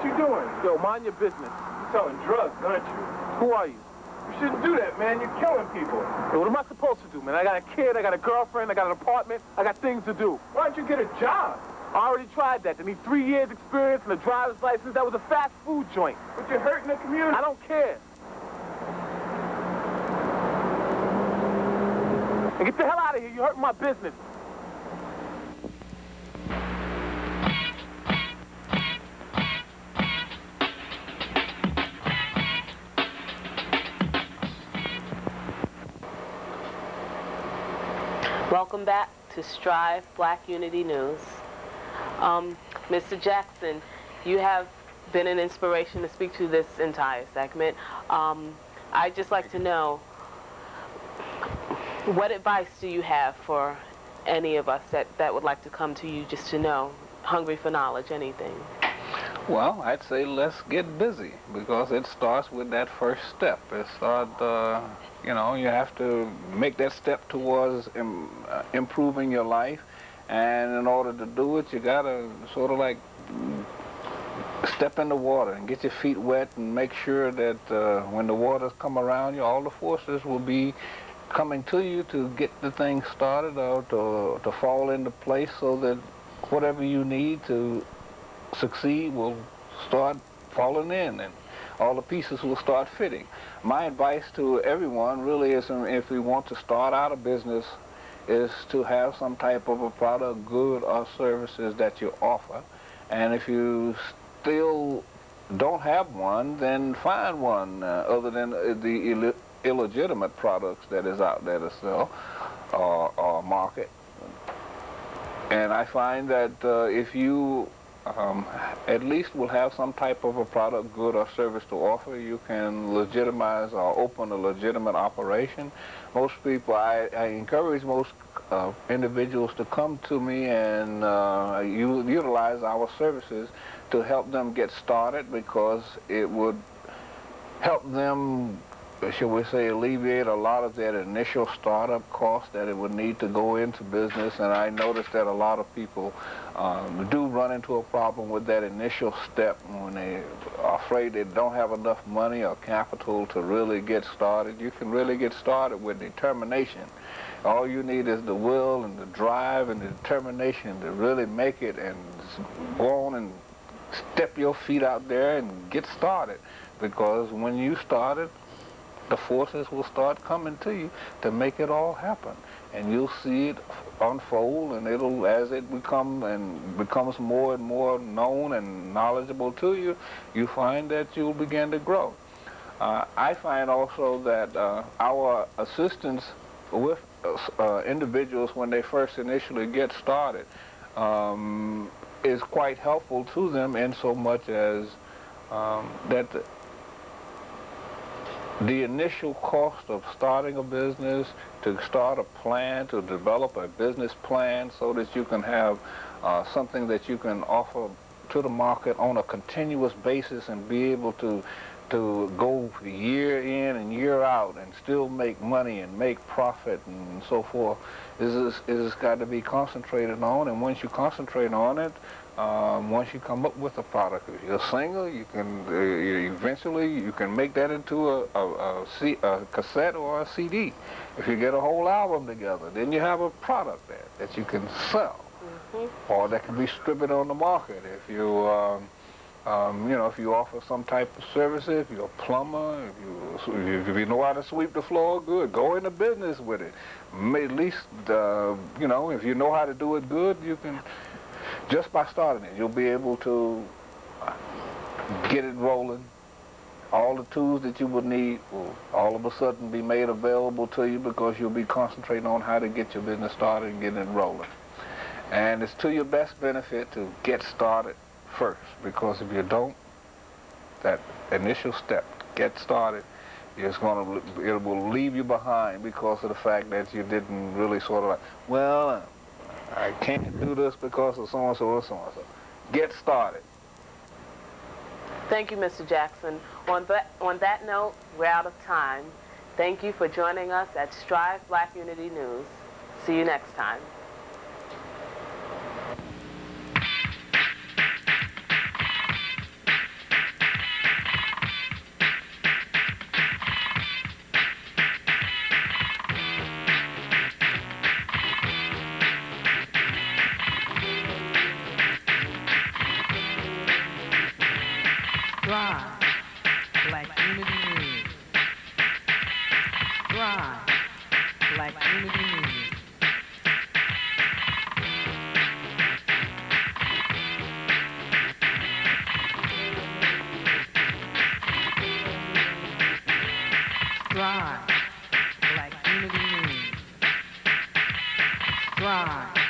What you doing? Yo, mind your business. You're selling drugs, aren't you? Who are you? You shouldn't do that, man. You're killing people. Yo, what am I supposed to do, man? I got a kid, I got a girlfriend, I got an apartment, I got things to do. Why don't you get a job? I already tried that. They need 3 years experience and a driver's license. That was a fast food joint. But you're hurting the community. I don't care. And get the hell out of here. You're hurting my business. Welcome back to Strive Black Unity News. Mr. Jackson, you have been an inspiration to speak to this entire segment. I'd just like to know, what advice do you have for any of us that would like to come to you just to know, hungry for knowledge, anything? Well, I'd say let's get busy, because it starts with that first step. It starts, you know, you have to make that step towards improving your life, and in order to do it, you gotta sort of like step in the water and get your feet wet and make sure that when the waters come around you, all the forces will be coming to you to get the thing started or to fall into place, so that whatever you need to succeed will start falling in and all the pieces will start fitting. My advice to everyone really is, if we want to start out a business, is to have some type of a product, good or services that you offer. And if you still don't have one, then find one other than the illegitimate products that is out there to sell or market. And I find that if you at least will have some type of a product, good or service to offer, you can legitimize or open a legitimate operation. Most people, I encourage most individuals to come to me and utilize our services to help them get started, because it would help them, shall we say, alleviate a lot of that initial startup cost that it would need to go into business. And I noticed that a lot of people do run into a problem with that initial step when they are afraid they don't have enough money or capital to really get started. You can really get started with determination. All you need is the will and the drive and the determination to really make it and go on and step your feet out there and get started. Because when you started, the forces will start coming to you to make it all happen, and you'll see it unfold, and it'll, as it becomes more and more known and knowledgeable to you, you find that you'll begin to grow. I find also that our assistance with individuals when they first initially get started is quite helpful to them, in so much as that the initial cost of starting a business, to start a plan, to develop a business plan so that you can have something that you can offer to the market on a continuous basis and be able to go year in and year out and still make money and make profit and so forth, is got to be concentrated on. And once you concentrate on it, once you come up with a product, if you're a singer, you can eventually you can make that into a cassette or a CD. If you get a whole album together, then you have a product there that you can sell, or that can be stripped on the market. If you you know, if you offer some type of services, if you're a plumber, if you know how to sweep the floor, good. Go into business with it. At least, you know, if you know how to do it good, you can, just by starting it, you'll be able to get it rolling. All the tools that you would need will all of a sudden be made available to you, because you'll be concentrating on how to get your business started and get it rolling. And it's to your best benefit to get started first, because if you don't, that initial step, get started, it will leave you behind because of the fact that you didn't really sort of like, well, I can't do this because of so-and-so or so-and-so. Get started. Thank you, Mr. Jackson. On that note, we're out of time. Thank you for joining us at Strive Black Unity News. See you next time. Black Unity News. Strive. Black Unity News. Strive.